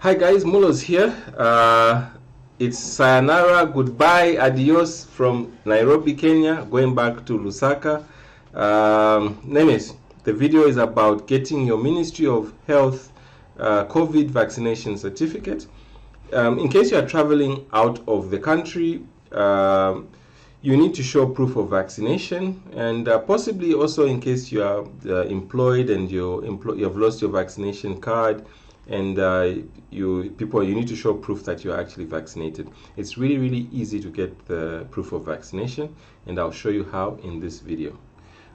Hi guys, Mulos here. It's sayonara, goodbye, adios from Nairobi, Kenya, going back to Lusaka. Anyways, the video is about getting your Ministry of Health COVID vaccination certificate. In case you are traveling out of the country, you need to show proof of vaccination, and possibly also in case you are employed and you have lost your vaccination card, and you need to show proof that you are actually vaccinated. It's really easy to get the proof of vaccination, and I'll show you how in this video.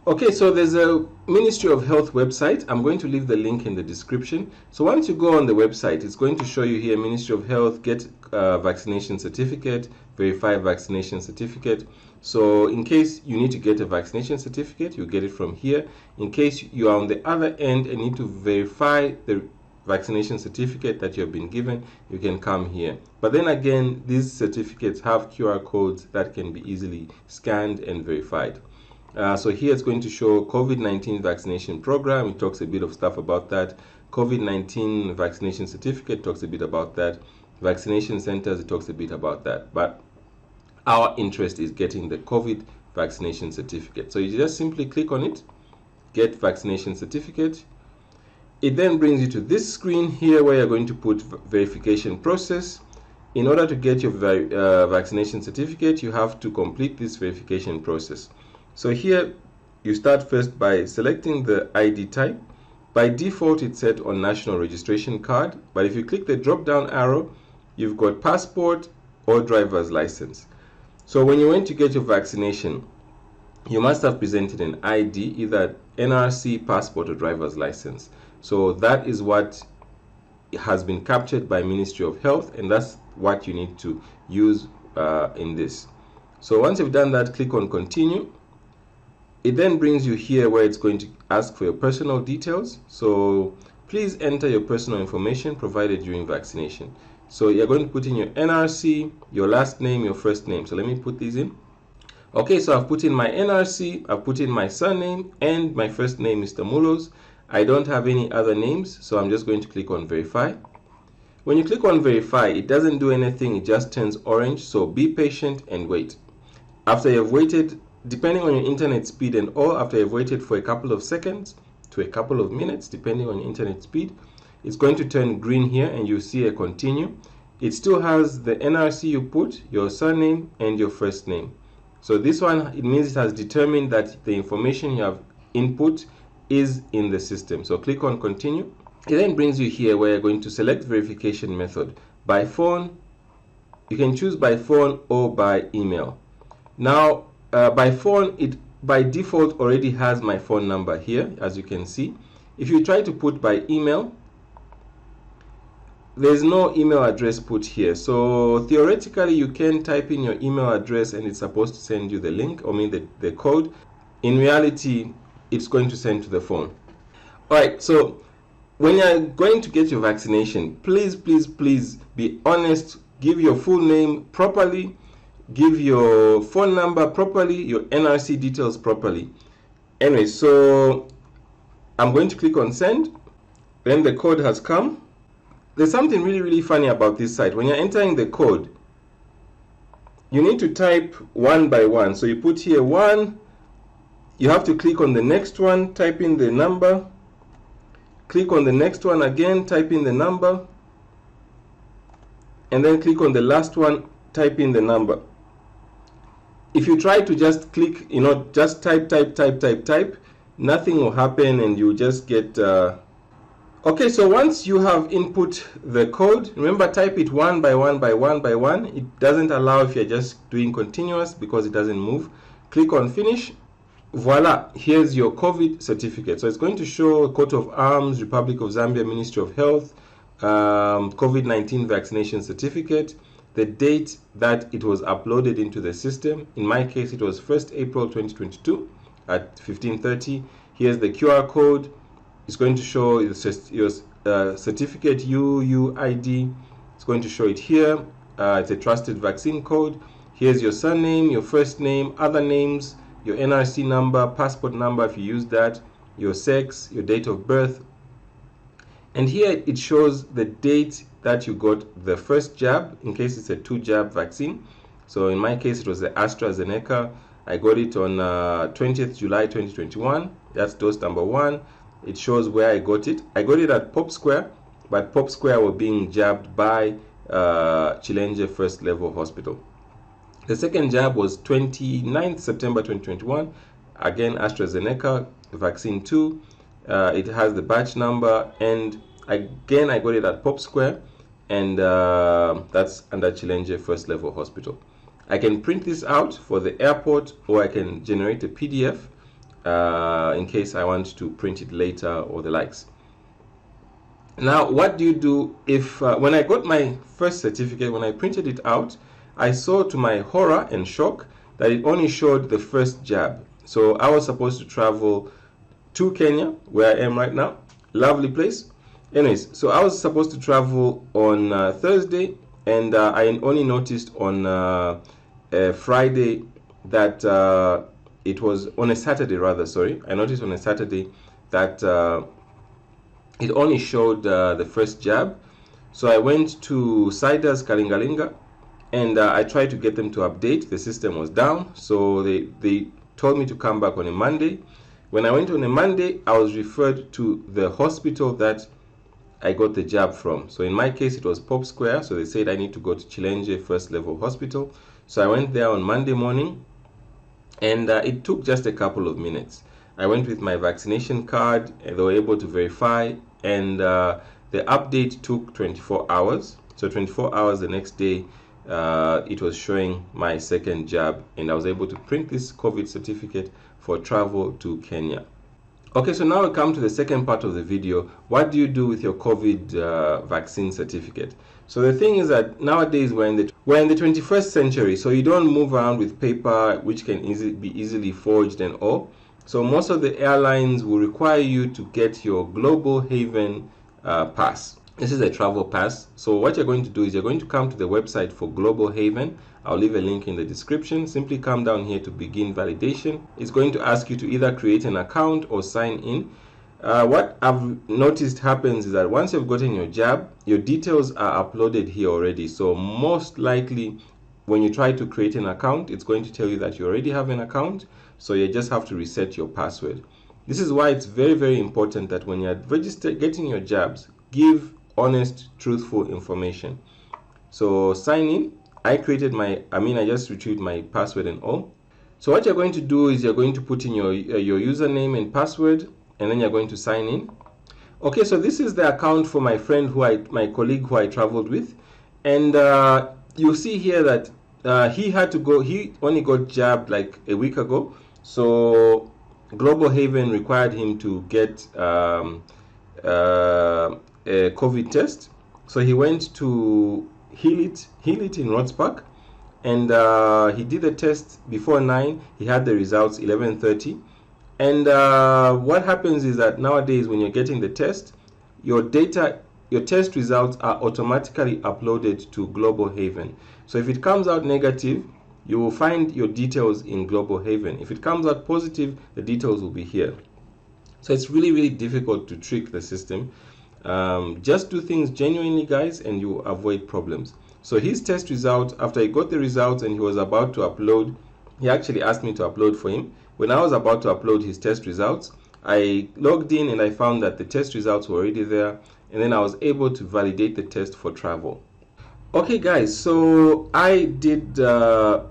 Okay, so there's a Ministry of Health website. I'm going to leave the link in the description. So once you go on the website, it's going to show you here Ministry of Health, get vaccination certificate, verify vaccination certificate. So in case you need to get a vaccination certificate, you get it from here. In case you are on the other end and need to verify the vaccination certificate that you have been given, you can come here. But then again, these certificates have QR codes that can be easily scanned and verified. So here it's going to show Covid-19 vaccination program. It talks a bit of stuff about that. Covid-19 vaccination certificate talks a bit about that. Vaccination centers, it talks a bit about that. But our interest is getting the COVID vaccination certificate. So you just simply click on it, get vaccination certificate. It then brings you to this screen here where you're going to put verification process. In order to get your vaccination certificate, you have to complete this verification process. So here you start first by selecting the ID type. By default it's set on national registration card, but if you click the drop down arrow, you've got passport or driver's license. So when you went to get your vaccination, you must have presented an ID, either NRC, passport or driver's license. So that is what has been captured by Ministry of Health, and that's what you need to use in this. So once you've done that, click on continue. It then brings you here where it's going to ask for your personal details. So please enter your personal information provided during vaccination. So you're going to put in your NRC, your last name, your first name. So let me put these in. Okay, so I've put in my NRC, I've put in my surname, and my first name, Mr. Mulos. I don't have any other names, so I'm just going to click on verify. When you click on verify, it doesn't do anything, it just turns orange. So be patient and wait. After you've waited, depending on your internet speed and all, after you've waited for a couple of seconds to a couple of minutes, depending on your internet speed, it's going to turn green here and you see a continue. It still has the NRC you put, your surname, and your first name. So this one, it means it has determined that the information you have input is in the system. So click on continue. It then brings you here where you're going to select verification method. By phone, you can choose by phone or by email. Now, by phone, it by default already has my phone number here, as you can see. If you try to put by email, there's no email address put here. So theoretically, you can type in your email address and it's supposed to send you the link, or the code. In reality, it's going to send to the phone. All right, so when you're going to get your vaccination, please be honest. Give your full name properly. Give your phone number properly, your NRC details properly. Anyway, so I'm going to click on send. Then the code has come. There's something really funny about this site. When you're entering the code, you need to type one by one. So you put here 1, you have to click on the next one, type in the number, click on the next one again, type in the number, and then click on the last one, type in the number. If you try to just click, just type, nothing will happen and you just get... Okay, so once you have input the code, remember, type it one by one. It doesn't allow if you're just doing continuous because it doesn't move. Click on finish. Voila, here's your COVID certificate. So it's going to show coat of arms, Republic of Zambia, Ministry of Health, COVID-19 vaccination certificate, the date that it was uploaded into the system. In my case, it was 1st April 2022 at 1530. Here's the QR code. It's going to show your certificate UUID. It's going to show it here. It's a trusted vaccine code. Here's your surname, your first name, other names, your NRC number, passport number if you use that, your sex, your date of birth. And here it shows the date that you got the first jab, in case it's a 2-jab vaccine. So in my case, it was the AstraZeneca. I got it on 20th July 2021. That's dose number 1. It shows where I got it. I got it at Pop Square, but Pop Square were being jabbed by Chilenge First Level Hospital. The second jab was 29th September 2021. Again, AstraZeneca, vaccine 2. It has the batch number, and again, I got it at Pop Square, and that's under Chilenge First Level Hospital. I can print this out for the airport, or I can generate a PDF in case I want to print it later or the likes. Now, what do you do if, when I got my first certificate, when I printed it out, I saw to my horror and shock that it only showed the first jab. So I was supposed to travel to Kenya, where I am right now. Lovely place. Anyways, so I was supposed to travel on Thursday, and I only noticed on Friday that it was on a Saturday, rather, sorry. I noticed on a Saturday that it only showed the first jab. So I went to Siders Kalingalinga, and I tried to get them to update. The system was down, so they told me to come back on a Monday. When I went on a Monday, I was referred to the hospital that I got the jab from. So in my case, it was Pop Square. So they said I need to go to Chilenge First Level Hospital. So I went there on Monday morning, and it took just a couple of minutes. I went with my vaccination card, and they were able to verify, and the update took 24 hours. So 24 hours the next day, it was showing my second jab, and I was able to print this COVID certificate for travel to Kenya. Okay, so now we come to the second part of the video. What do you do with your COVID vaccine certificate? So the thing is that nowadays we're in the 21st century, so you don't move around with paper which can be easily forged and all. So most of the airlines will require you to get your Global Haven pass. This is a travel pass. So what you're going to do is you're going to come to the website for Global Haven. I'll leave a link in the description. Simply come down here to begin validation. It's going to ask you to either create an account or sign in. What I've noticed happens is that once you've gotten your jab, your details are uploaded here already. So most likely when you try to create an account, it's going to tell you that you already have an account. So you just have to reset your password. This is why it's very, very important that when you're getting your jabs, give honest, truthful information. So sign in. I just retrieved my password and all. So what you're going to do is you're going to put in your username and password, and then you're going to sign in. Okay, so this is the account for my friend my colleague who I traveled with, and you'll see here that he only got jabbed like a week ago. So Global Haven required him to get a COVID test. So he went to Heal It in Rotspark, and he did the test before 9. He had the results 11:30. And what happens is that nowadays when you're getting the test, your test results are automatically uploaded to Global Haven. So if it comes out negative, you will find your details in Global Haven. If it comes out positive, the details will be here. So it's really, really difficult to trick the system. Just do things genuinely, guys, and you avoid problems. So his test result, after he got the results and he was about to upload, he actually asked me to upload for him. When I was about to upload his test results, I logged in and I found that the test results were already there, and then I was able to validate the test for travel. Okay, guys, so I did the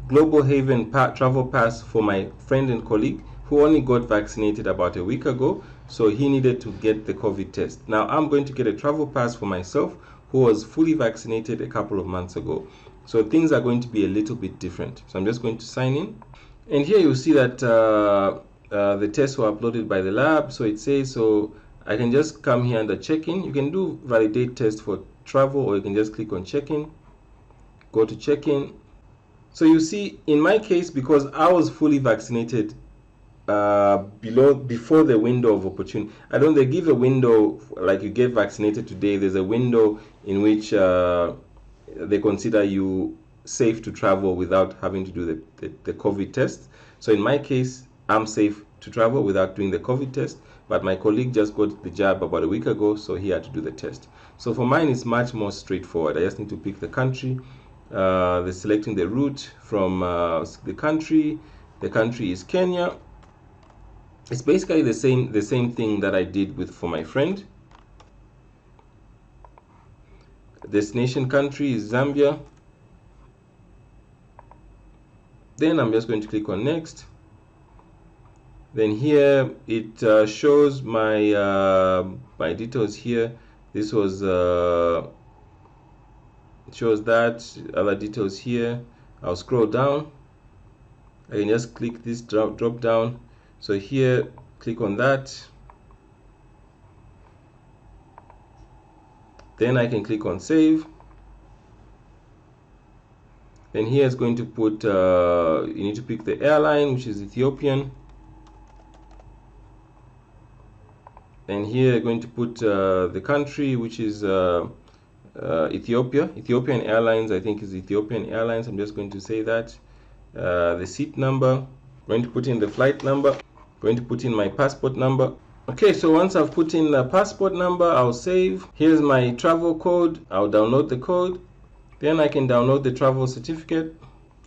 Global Haven travel pass for my friend and colleague who only got vaccinated about a week ago, so he needed to get the COVID test. Now I'm going to get a travel pass for myself who was fully vaccinated a couple of months ago. So things are going to be a little bit different. So I'm just going to sign in. And here you'll see that the tests were uploaded by the lab. So it says, so I can just come here under check-in. You can do validate test for travel, or you can just click on check-in, go to check-in. So you see, in my case, because I was fully vaccinated before the window of opportunity, they give a window, like you get vaccinated today, there's a window in which they consider you safe to travel without having to do the COVID test. So in my case, I'm safe to travel without doing the COVID test. but my colleague just got the jab about a week ago, so he had to do the test. So for mine, it's much more straightforward. I just need to pick the country, selecting the route from the country. The country is Kenya. It's basically the same thing that I did for my friend. Destination country is Zambia. Then I'm just going to click on next. Then here it shows my my details here. This was it shows that other details here. I'll scroll down. I can just click this drop down. So here, click on that. Then I can click on save. Then here it's going to put, you need to pick the airline, which is Ethiopian. And here you're going to put the country, which is Ethiopia. Ethiopian Airlines, I think, is Ethiopian Airlines. I'm just going to say that. The seat number, going to put in the flight number, going to put in my passport number. Okay, so once I've put in the passport number, I'll save. Here's my travel code. I'll download the code. Then I can download the travel certificate.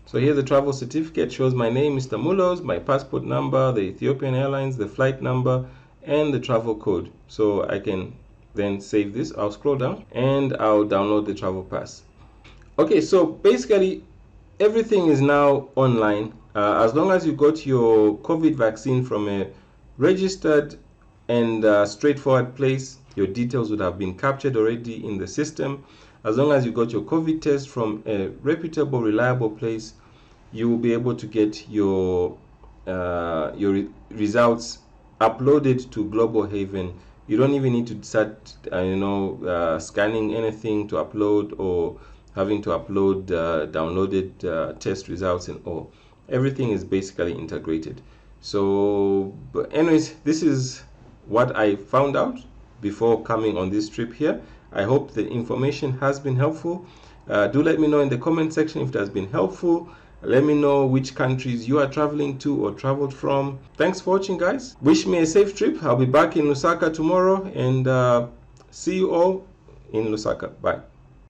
So here the travel certificate shows my name, Mr. Mulos, my passport number, the Ethiopian Airlines, the flight number, and the travel code. So I can then save this. I'll scroll down and I'll download the travel pass. Okay, so basically everything is now online. As long as you got your COVID vaccine from a registered and straightforward place, your details would have been captured already in the system. As long as you got your COVID test from a reputable, reliable place, you will be able to get your results uploaded to Global Haven. You don't even need to start, scanning anything to upload or having to upload downloaded test results and all. Everything is basically integrated. So, but anyways, this is what I found out before coming on this trip here. I hope the information has been helpful. Do let me know in the comment section if it has been helpful. Let me know which countries you are traveling to or traveled from. Thanks for watching, guys. Wish me a safe trip. I'll be back in Lusaka tomorrow, and see you all in Lusaka. Bye.